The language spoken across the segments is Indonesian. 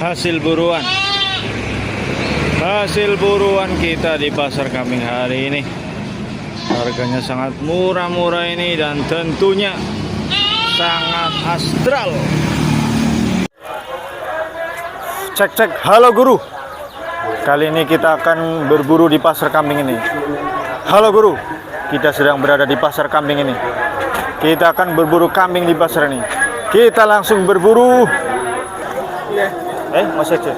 hasil buruan kita di pasar kambing hari ini. Harganya sangat murah-murah ini dan tentunya sangat astral. Cek, halo guru. Kali ini kita akan berburu di pasar kambing ini. Halo guru, kita sedang berada di pasar kambing ini. Kita akan berburu kambing di pasar ini. Kita langsung berburu. Masih aja.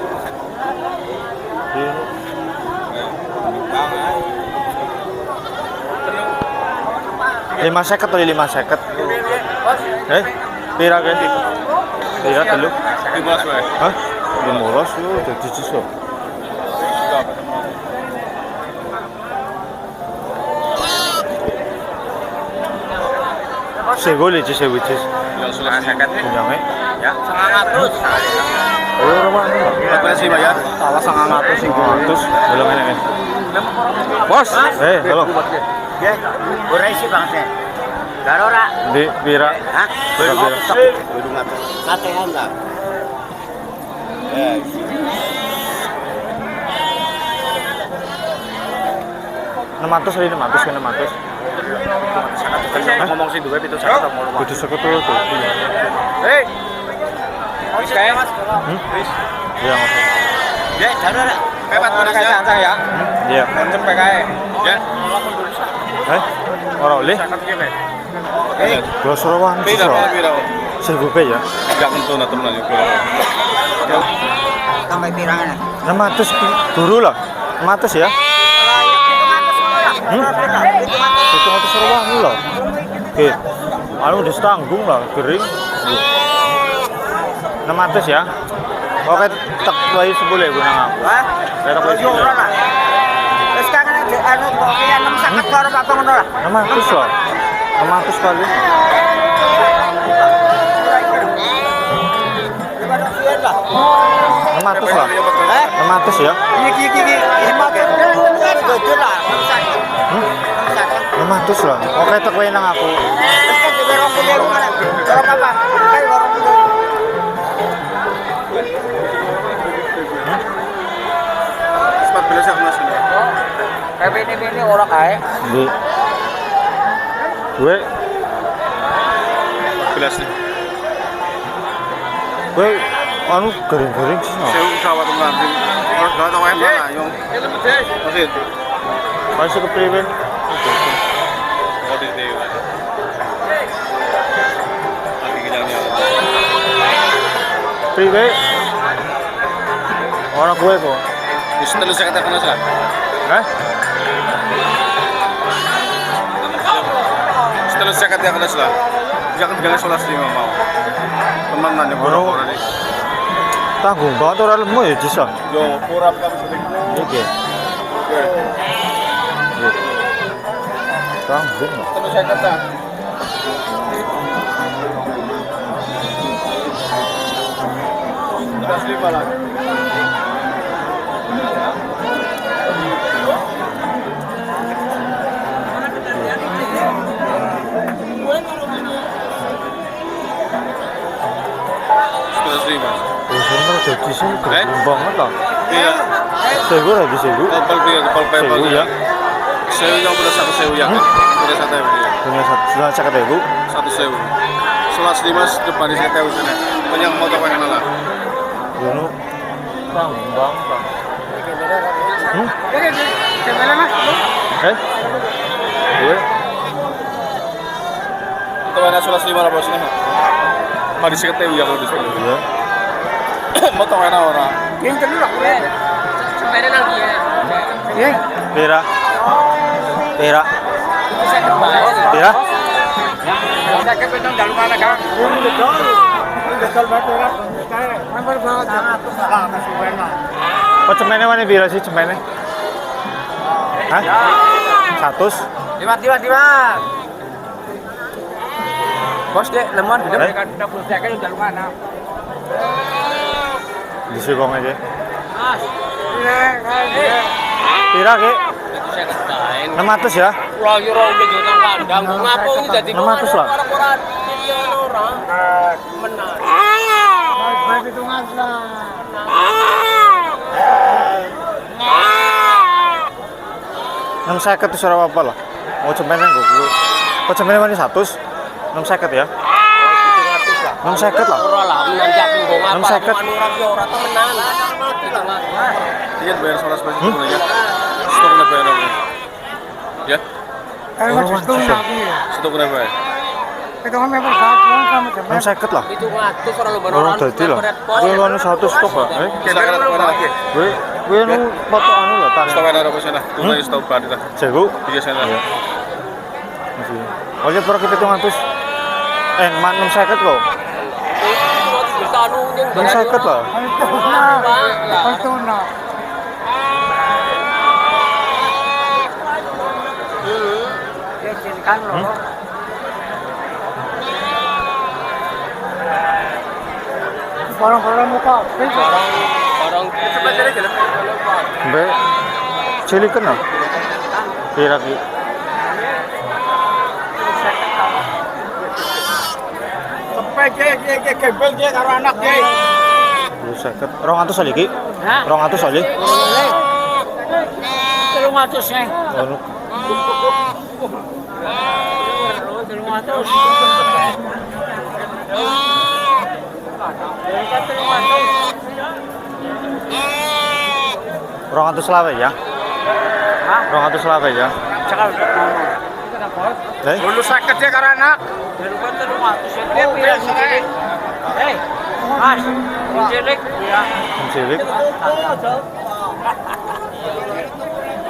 5 seket atau 5 seket? Pira kan? Pira telu? 15 wae. Hah? 15 yo dadi jiso. Segole ci sewicis. Ya 15 seket. Ya, 900. Oh, rumah. Berapa sih bayar? Salah 900 sing 200. Belum enak. Bos. Halo. Nggih, ora isi Bang Sen. Garo ora? Di pira? Hah? Pira? 200. Katehan lah. Ya. 600 ini 600 kan 600. Ngomong sih duwe 700 ngomong. 700 tuh. Hei. Wis kae. Wis. Iya, Mas. Ya, jare ora. Pepat kae santai ya. Iya. Cepet kae. Ya. Ora oleh. Grosowan. Pira. Sebupe ya. Enggak entuk na temen yo. Sampai pirang 600 guru lah. 600 ya. 700 ruang loh. Oke. Anu udah tanggung lah, kering. 600 ya. Oke, tak wae 10 ya nang aku. Hah? Tak wae 10. Wis kangen anu kok ya 650 karo apa ngono lah. 600 loh. 600 kali. 600 lah. 600 ya. Iki 600 lah. Oke, tak wae nang aku. Wis kan dhewe 20.000 mana. Ora apa-apa. Kae warung. Belas aku masih. Kayak ini orang kae. Di. Gue. Belas nih. Gue anu garing-garing sih. Saya sawat ngambil. Orang enggak tahu apa lah, yang. Masih. Masih ke priwe. Oh, di dewe. Lagi gilangnya. Priwe. Orang gue kok. Setelah saya katakan salah. Setelah saya katakan salah. Jangan jangan sholat di mau. Teman nanya orang ini. Tanggung banget orang lemu ya jisa. Yo pura kamu sudah. Oke. Tanggung. Setelah saya katakan. Sudah 5 lah. Jadi sih banget lah. Iya. Sewu lagi sewu. Kapal paypal ya. Sewu yang udah 1 sewu ya. Udah 1 sewu. Punya 1 sewu. 1 sewu. Selas 5 depan di sewu sana. Banyak motor yang mana? Dulu. Bang. Kamera Mas. Gue. Itu mana selas 5 lah bosnya. Mari sewu ya kalau di sini. Iya. Mau tahu orang. Yang kedua lah, sepeda lagi ya. Pira. Saya kepedang dalu mana kan? Betul betul. Nomor banget. Kok cemene mana pira sih cemene? Hah? 100. Lima. Bos dek lemon gede kan 20 second dalu mana? Disibong aja. Pira ke? 600 ya? Lah yo ora udah juta kandang. Ngapa iki dadi 600 lah. Menang. Ayo. Baik hitungan lah. 650 itu ora apa lah. Mau cemenen gue. Kok cemenen mana 100? 650 ya. 650 lah. Ora lah nanjak nggo ngapa. 650. Anu ora temenan. Iya bayar 11 peso ya. Stok na bayar ako. Ya. Stok na bayar. Itu kan memang sama 650 lah. Itu ngatus ora lumban Orang dadi lah. Gue anu 1 stok lah. Kita kan mana lagi? Gue anu foto anu lah tanya. Stok na ako sana. Tunay stok pa dito. Jago. Iya sana. Masih. Oke, per kita 700. Man 650 kok. Bisa anu yang 650 lah. Itu na. Kan lo. Barang-barang muka. Barang Be cilik kan lah. Kira ki. Sampai kebel dia karo anak dia. 250. 200 ali ki. 200 ali. 300 nya. Anu. 200 selawe ya. 200 selawe ya. Cakap. Dulu sakit ya karo anak. Mas, cilik ya. Cilik.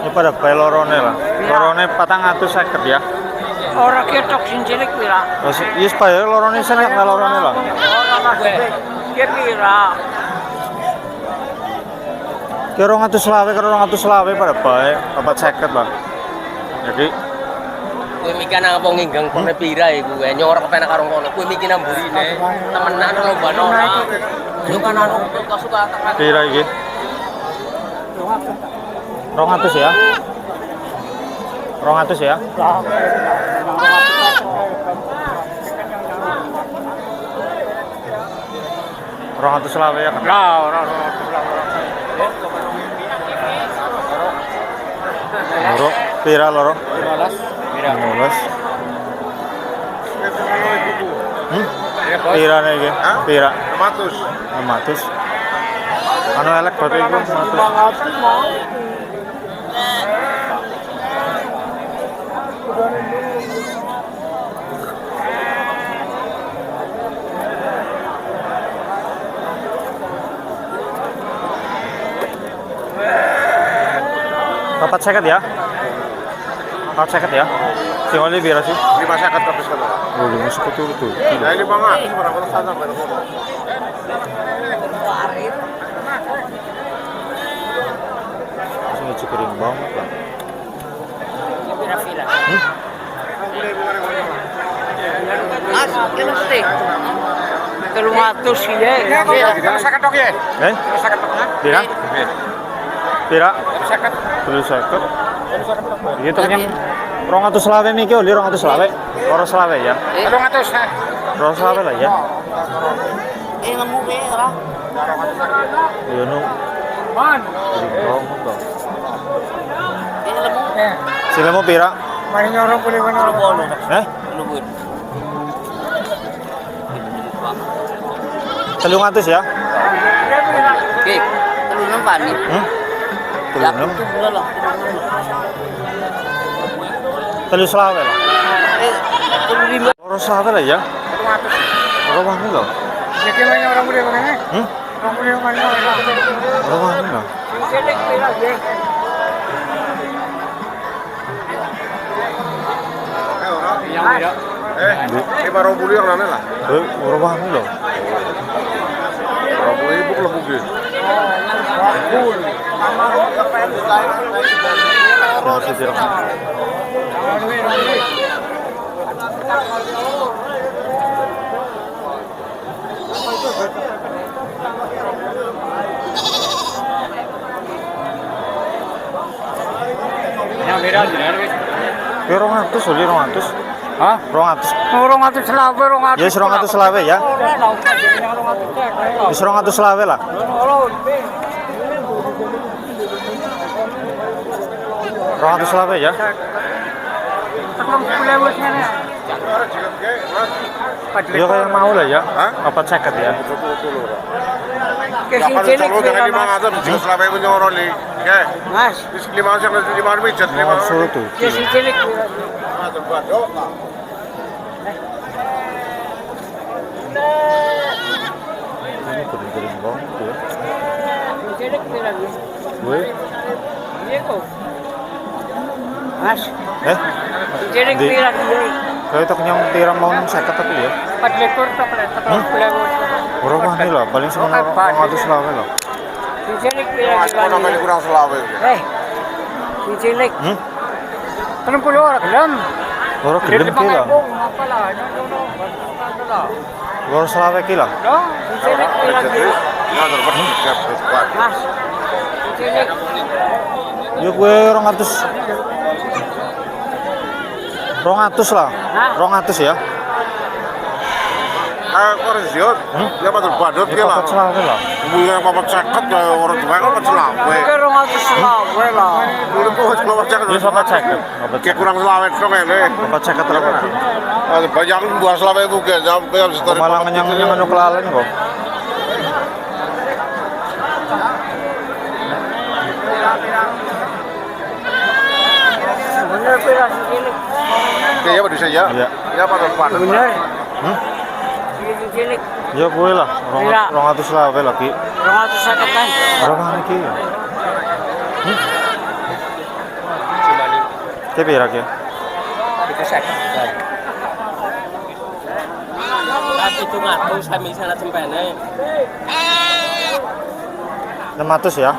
Ini pada bae lorone lah. Lorone 450 ya. Ora ketok sing cilik pira? Wis yes bae lorone senek lah lorone lah. Ora Mas. Ki pira? Kira 200 selawe karo 200 selawe pada bae 450 lah. Jadi kowe mikir nang apa nginggang kene pira iku kowe nyor kepenak karo kono kowe mikir nang mburine temenan lomban ora yo kan anu suka pira iki? 200 ya. 200 ya. Orang atus selawe ya kan? Loro, pira loro? 15. Pira nih iki? Pira? 600. Anu elek berarti iku 600. Dapat seket ya? Dapat seket ya? Sing oli pira sih? 550 tapos ka ba? Oh, 50 itu. Dahil iba nga, marami na sana pero ko. Sing cekering banget lah. Pira-pira. Mas, kena sih. 300 ya. Sa katok ya. Eh? Sa katok na. Pira? Pira? Sa katok. 250. Gitu kan 200 selawe niki oli 200 selawe. Ora selawe ya. Ano nga to sa? 200 selawe lah ya. Nemu be ora. Iya nu. Man. Sila mo pira? Mari orang boleh benar. Eh? lubun 300 ya? oke lu nempan nih 36. lah 3 selawe lah. perlu lima 200 selawe lah ya. Ora wani lho. Jadi banyak orang boleh benar. Orang boleh benar. Ora wani lho. Cilik pira ya? Di parang buli ang nana lah. Ora wani lho. Parang buli ibuk lah bugil. Masih dirang. Ya 200 oli 200. Hah? 200. Orang itu selawe, orang Ya 200 selawe ya. Wis 200 selawe lah. 200 ya. Ya kayak mau lah ya. Apa ceket ya? Ya kalau calo dengan 500 juga selama punya orang nih. Ya. Mas, 500 yang 500 mijat Mau suruh tuh. si cilik. Ini kering-kering bang tuh ya. Si cilik bilang ya. Gue, Iya kok. Mas, si cilik Di- bilang ya. kayak itu kenyang tirang mau 50 tapi ya. 4 lekor tak boleh, tak boleh. Orang mah nih lah, paling sama 200 lah lah. Si cilik bilang Kalau kali kurang selawe. si cilik. 30 orang gelem. Orang gelem kila. Apa lah? No. 200 kila. No, si cilik bilang Jadi, ya. ya dapat tiket buat. Mas, si cilik. Ya gue 200. 200 lah. 200 ya. Orang siot, dia betul badut Ya kila. 400 lah. Bukan papat ceket ya orang tua kan papat selawe. Kira ngatus selawe lah. Dulu kok papat ceket. Ya 400. Kayak kurang selawe dong ini. 400 lah. Banyak buah selawe mungkin sampai harus dari Malah ngenyang anu kelalen kok. Bener bilang si cilik. Iya bisa ya. Iya. Ya patul badut. Bener. Hmm? Si cilik. Ya gue lah. Iya. 200 lah lagi. 250 kan. Orang mana ki? Kayak berak ya. Itu second. Tapi itu ngatus kami sana sempene. 600 ya.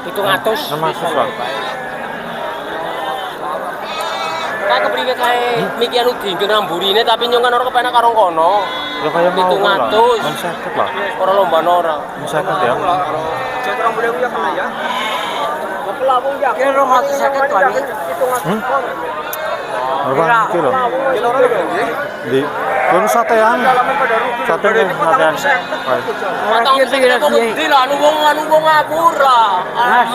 Itu ngatus. 600 lah. Kayak kepriwe kae miki anu dingke namburine tapi nyong kan ora kepenak karo kono. Ya kayak mau Itu lah. 200. 600 lah. Ora lomba ora. 600 ya. Kira 250 kali. Berapa kilo? Di kono satean. Satean satean. Matang Kira kira kok sih. gede lah anu wong ngapura. Mas.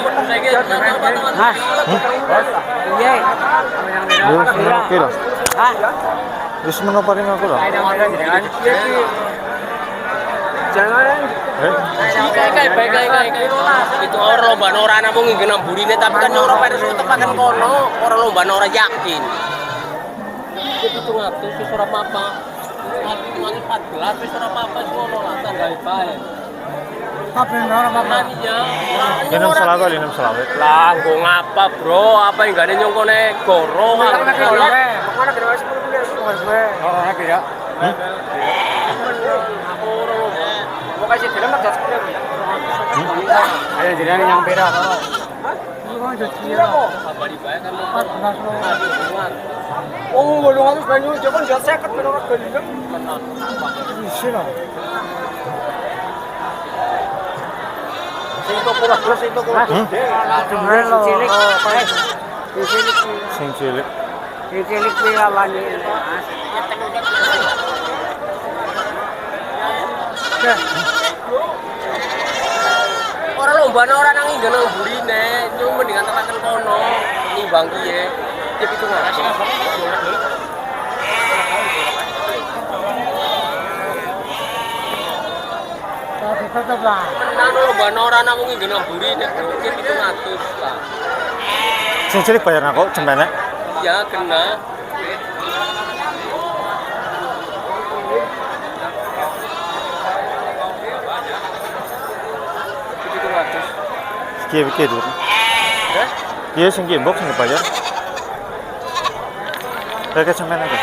Mas. Iya. Wis menang kilo. Hah? Wis menang paling aku lah. Jangan. Kayak itu orang lomba ora ana wong nggen namburine tapi kan ora peres tepakan kono, ora lomba ora yakin. Itu 700 wis ora apa-apa. Itu 14 wis ora apa-apa ngono lah tanggal bae. Tapi orang apa? Iya. Ya 6 selawe, 6 selawe. Lah, nggo ngapa, Bro? Apa yang gak ada nyongkone gorong? Mana kira 10 miliar gue. Orang lagi ya. Mau kasih film ada 10 miliar. Ada jadi yang beda. Iya, jadi Apa dibayar kan 14 lo. Oh, bolong harus banyu, jangan jat seket menurut gue. Isi lah. Itu kurang itu kurang. Bener lo. Cilik. Cilik. Sing cilik. Cilik pirawan ini. Orang lomba orang nang nggen nang burine, nyung mendingan tekan kono. Nimbang kiye. Tip itu ngasih. Tapi tetap lah. Nang lomba orang nang nggen nang burine, tip itu ngatus lah. Sing cilik bayar aku cempene. Ya kena. Tip itu ngatus. Kiye dulu. Kiye sing kiye box sing bayar. Kayak cempene aja.